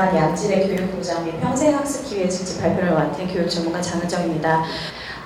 동안 양질의 교육 보장 및 평생학습 기회 증진 발표를 맡은 교육 전문가 장은정입니다.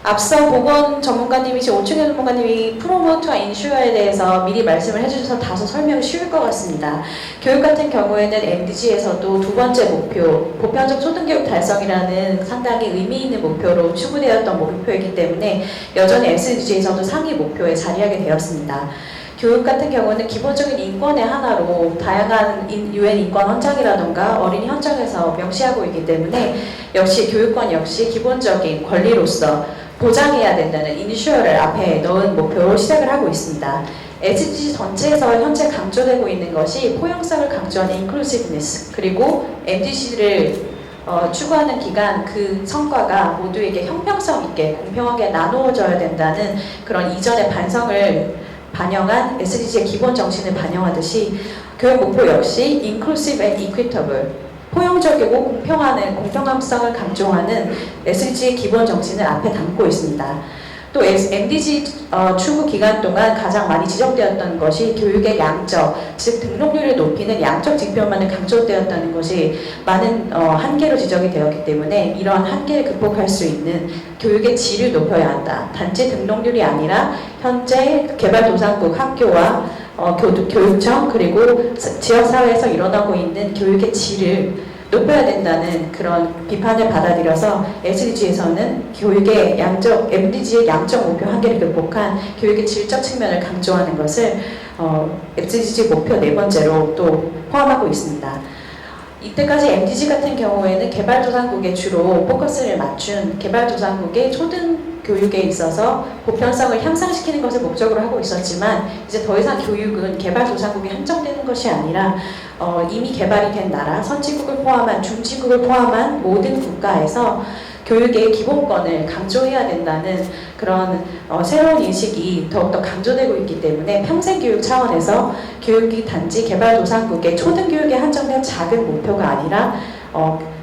앞서 보건 전문가님이신 오충현 전문가님이 프로모트와 인슈어에 대해서 미리 말씀을 해주셔서 다소 설명이 쉬울 것 같습니다. 교육 같은 경우에는 MDG에서도 두 번째 목표, 보편적 초등교육 달성이라는 상당히 의미 있는 목표로 추구되었던 목표이기 때문에 여전히 SDG에서도 상위 목표에 자리하게 되었습니다. 교육 같은 경우는 기본적인 인권의 하나로 다양한 UN 인권 헌장이라던가 어린이 헌장에서 명시하고 있기 때문에 역시 교육권 역시 기본적인 권리로서 보장해야 된다는 인슈어를 앞에 넣은 목표로 시작을 하고 있습니다. SDG 전체에서 현재 강조되고 있는 것이 포용성을 강조하는 인클루시브니스, 그리고 MDG를 추구하는 기간 그 성과가 모두에게 형평성 있게 공평하게 나누어져야 된다는 그런 이전의 반성을 반영한 SDG의 기본 정신을 반영하듯이 교육 목표 역시 Inclusive and Equitable, 포용적이고 공평함성을 강조하는 SDG의 기본 정신을 앞에 담고 있습니다. 또 MDG 추구 기간 동안 가장 많이 지적되었던 것이 교육의 양적, 즉 등록률을 높이는 양적 지표만을 강조되었다는 것이 많은 한계로 지적이 되었기 때문에 이러한 한계를 극복할 수 있는 교육의 질을 높여야 한다. 단지 등록률이 아니라 현재 개발도상국 학교와 교육청 그리고 지역사회에서 일어나고 있는 교육의 질을 높여야 된다는 그런 비판을 받아들여서 SDG에서는 교육의 양적, MDG의 양적 목표 한계를 극복한 교육의 질적 측면을 강조하는 것을 SDG 목표 네 번째로 또 포함하고 있습니다. 이때까지 MDG 같은 경우에는 개발도상국에 주로 포커스를 맞춘 개발도상국의 초등 교육에 있어서 보편성을 향상시키는 것을 목적으로 하고 있었지만 이제 더 이상 교육은 개발도상국에 한정되는 것이 아니라 이미 개발이 된 나라, 선진국을 포함한 중진국을 포함한 모든 국가에서 교육의 기본권을 강조해야 된다는 그런 새로운 인식이 더욱더 강조되고 있기 때문에 평생교육 차원에서 교육이 단지 개발도상국의 초등교육에 한정된 작은 목표가 아니라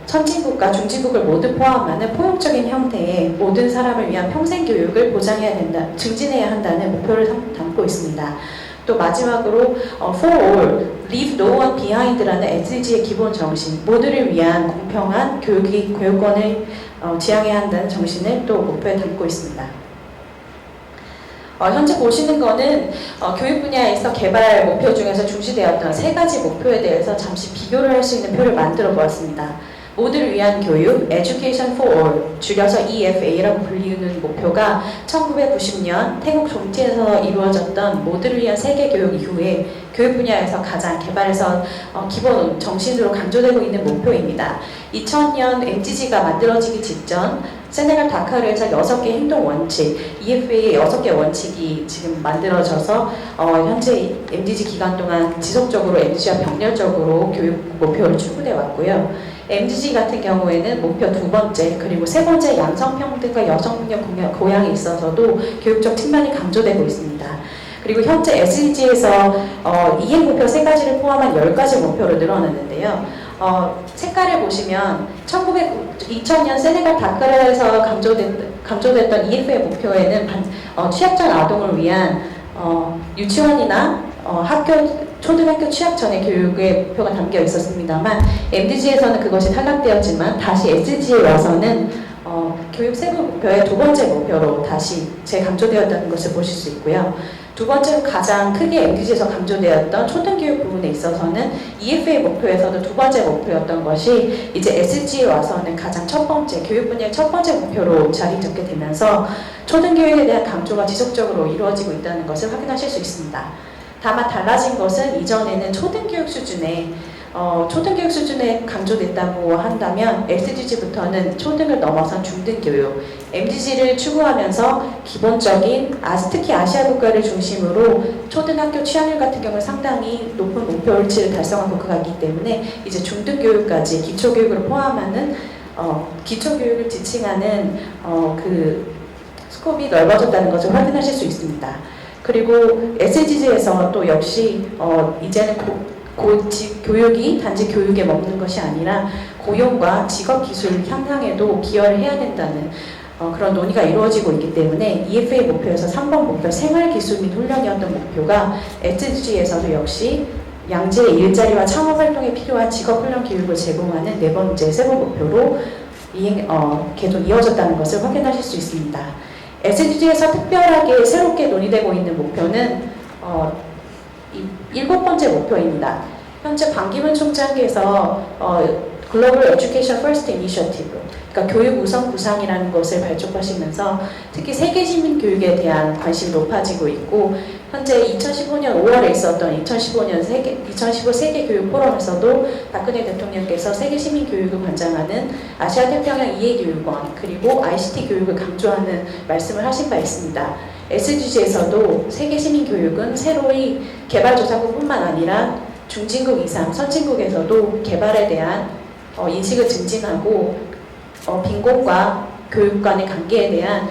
선진국과 중진국을 모두 포함하는 포용적인 형태의 모든 사람을 위한 평생교육을 보장해야 된다, 증진해야 한다는 목표를 담고 있습니다. 또 마지막으로 For All, Leave No One Behind라는 SDG의 기본 정신, 모두를 위한 공평한 교육권을 지향해야 한다는 정신을 또 목표에 담고 있습니다. 현재 보시는 거는 교육 분야에서 개발 목표 중에서 중시되었던 세 가지 목표에 대해서 잠시 비교를 할 수 있는 표를 만들어 보았습니다. 모두를 위한 교육, Education for All, 줄여서 EFA라고 불리는 목표가 1990년 태국 존티에서 이루어졌던 모두를 위한 세계 교육 이후에 교육 분야에서 가장 개발에서 기본 정신으로 강조되고 있는 목표입니다. 2000년 MDG가 만들어지기 직전 세네갈 다카르에서 6개 행동 원칙, EFA의 6개 원칙이 지금 만들어져서 현재 MDG 기간 동안 지속적으로 MDG와 병렬적으로 교육 목표를 추구돼 왔고요. MDG 같은 경우에는 목표 두 번째 그리고 세 번째 양성평등과 여성능력 고양에 있어서도 교육적 측면이 강조되고 있습니다. 그리고 현재 SDG에서 이행 목표 세 가지를 포함한 10가지 목표를 늘어났는데요. 색깔을 보시면 2000년 세네갈 다카르에서 강조됐던 EFA 목표에는 취약전 아동을 위한 유치원이나 초등학교 취약 전의 교육의 목표가 담겨 있었습니다만 MDG에서는 그것이 탈락되었지만 다시 SDG에 와서는 교육 세부 목표의 두 번째 목표로 다시 재강조되었다는 것을 보실 수 있고요. 두 번째로 가장 크게 MDG에서 강조되었던 초등교육 부분에 있어서는 EFA 목표에서도 두 번째 목표였던 것이 이제 SDG에 와서는 가장 첫 번째, 교육 분야의 첫 번째 목표로 자리 잡게 되면서 초등교육에 대한 강조가 지속적으로 이루어지고 있다는 것을 확인하실 수 있습니다. 다만 달라진 것은 이전에는 초등교육 수준에 강조됐다고 한다면 SDG부터는 초등을 넘어선 중등교육, MDG를 추구하면서 기본적인 특히 아시아 국가를 중심으로 초등학교 취학률 같은 경우는 상당히 높은 목표치를 달성한 국가가 있기 때문에 이제 중등교육까지 기초교육을 포함하는 기초교육을 지칭하는 그 스콥이 넓어졌다는 것을 확인하실 수 있습니다. 그리고 SDG에서 또 역시 이제는 교육이 단지 교육에 머무는 것이 아니라 고용과 직업 기술 향상에도 기여를 해야 된다는 그런 논의가 이루어지고 있기 때문에 EFA 목표에서 3번 목표 생활기술 및 훈련이었던 목표가 SDG에서도 역시 양질의 일자리와 창업 활동에 필요한 직업훈련 교육을 제공하는 네 번째 세부 목표로 계속 이어졌다는 것을 확인하실 수 있습니다. SDG에서 특별하게 새롭게 논의되고 있는 목표는 일곱 번째 목표입니다. 현재 반기문 총장께서 글로벌 에듀케이션 퍼스트 이니셔티브, 그러니까 교육 우선 구상이라는 것을 발족하시면서 특히 세계 시민 교육에 대한 관심이 높아지고 있고, 현재 2015년 5월에 있었던 2015 세계 교육 포럼에서도 박근혜 대통령께서 세계 시민 교육을 관장하는 아시아 태평양 이해교육원 그리고 ICT 교육을 강조하는 말씀을 하신 바 있습니다. SDG에서도 세계 시민 교육은 새로이 개발도상국뿐만 아니라 중진국 이상 선진국에서도 개발에 대한 인식을 증진하고 빈곤과 교육 간의 관계에 대한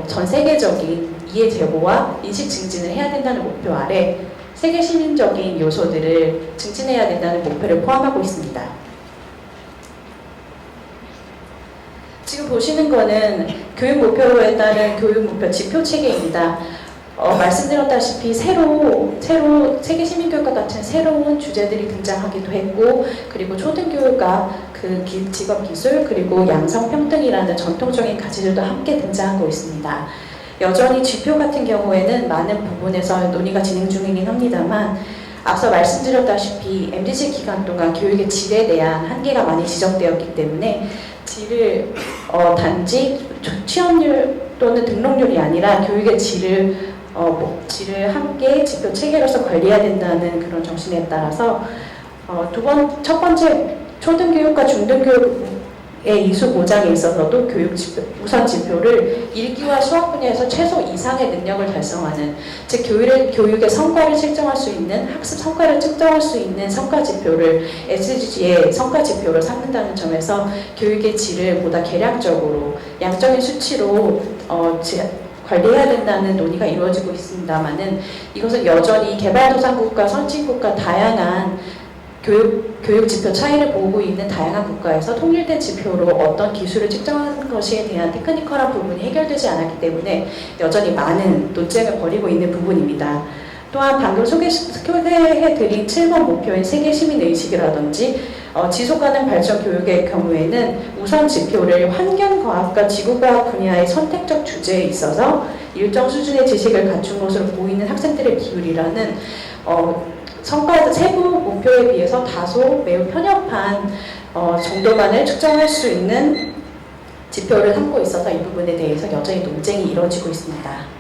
전 세계적인 이해 제고와 인식 증진을 해야 된다는 목표 아래 세계 시민적인 요소들을 증진해야 된다는 목표를 포함하고 있습니다. 지금 보시는 거는 교육 목표에 따른 교육 목표 지표 체계입니다. 말씀드렸다시피 새로 세계 시민교육과 같은 새로운 주제들이 등장하기도 했고, 그리고 초등교육과 그 직업기술 그리고 양성평등이라는 전통적인 가치들도 함께 등장하고 있습니다. 여전히 지표 같은 경우에는 많은 부분에서 논의가 진행 중이긴 합니다만, 앞서 말씀드렸다시피 MDC 기간 동안 교육의 질에 대한 한계가 많이 지적되었기 때문에 질을 단지 취업률 또는 등록률이 아니라 교육의 질을 함께 지표 체계로서 관리해야 된다는 그런 정신에 따라서 첫 번째 초등교육과 중등교육의 이수 보장에 있어서도 우선 지표를 일기와 수학 분야에서 최소 이상의 능력을 달성하는, 즉 교육의 성과를 측정할 수 있는, 학습 성과를 측정할 수 있는 성과 지표를 SDG의 성과 지표로 삼는다는 점에서 교육의 질을 보다 계량적으로 양적인 수치로 관리해야 된다는 논의가 이루어지고 있습니다만은, 이것은 여전히 개발도상국과 선진국과 다양한 교육 지표 차이를 보고 있는 다양한 국가에서 통일된 지표로 어떤 기술을 측정하는 것에 대한 테크니컬한 부분이 해결되지 않았기 때문에 여전히 많은 논쟁을 벌이고 있는 부분입니다. 또한 방금 소개해드린 7번 목표인 세계 시민의식이라든지 지속가능 발전 교육의 경우에는 우선 지표를 환경과학과 지구과학 분야의 선택적 주제에 있어서 일정 수준의 지식을 갖춘 것으로 보이는 학생들의 비율이라는 세부 목표에 비해서 다소 매우 편협한 정도만을 측정할 수 있는 지표를 삼고 있어서 이 부분에 대해서 여전히 논쟁이 이루어지고 있습니다.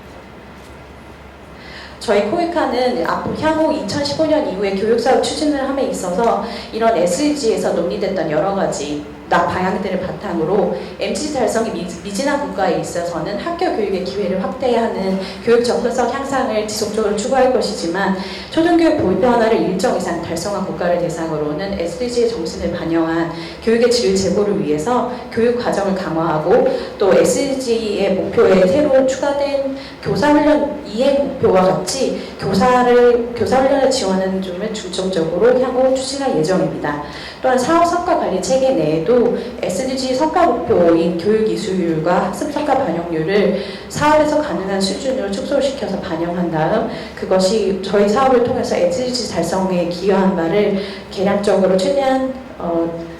저희 코이카는 향후 2015년 이후에 교육사업 추진을 함에 있어서 이런 SDG에서 논의됐던 여러 가지 방향들을 바탕으로 MDG 달성이 미진한 국가에 있어서는 학교 교육의 기회를 확대하는 교육 접근성 향상을 지속적으로 추구할 것이지만, 초등교육 보이표 하나를 일정 이상 달성한 국가를 대상으로는 SDG의 정신을 반영한 교육의 질 제고를 위해서 교육 과정을 강화하고, 또 SDG의 목표에 새로 추가된 교사훈련 이해 목표와 같이 교사훈련을 지원하는 점을 중점적으로 향후 추진할 예정입니다. 또한 사업 성과 관리 체계 내에도 SDG 성과 목표인 교육 이수율과 학습 성과 반영률을 사업에서 가능한 수준으로 축소시켜서 반영한 다음, 그것이 저희 사업을 통해서 SDG 달성에 기여한 바를 계량적으로 최대한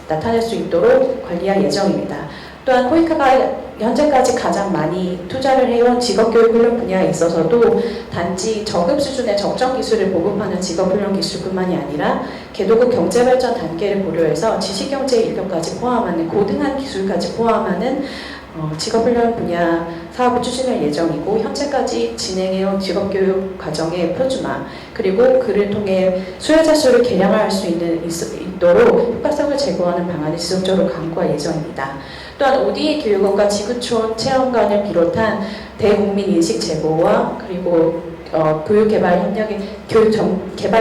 나타낼 수 있도록 관리할 예정입니다. 또한 코이카가 현재까지 가장 많이 투자를 해온 직업교육 훈련 분야에 있어서도 단지 저급 수준의 적정 기술을 보급하는 직업훈련 기술뿐만이 아니라 개도국 경제발전 단계를 고려해서 지식경제 인력까지 포함하는 고등한 기술까지 포함하는 직업훈련 분야 사업을 추진할 예정이고, 현재까지 진행해온 직업교육 과정의 표준화, 그리고 그를 통해 수혜자 수를 개량할 수 있도록 효과성을 제고하는 방안을 지속적으로 강구할 예정입니다. 또한 ODA 교육원과 지구촌 체험관을 비롯한 대국민 인식 제고와 그리고 교육 개발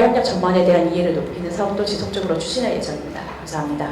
협력 전반에 대한 이해를 높이는 사업도 지속적으로 추진할 예정입니다. 감사합니다.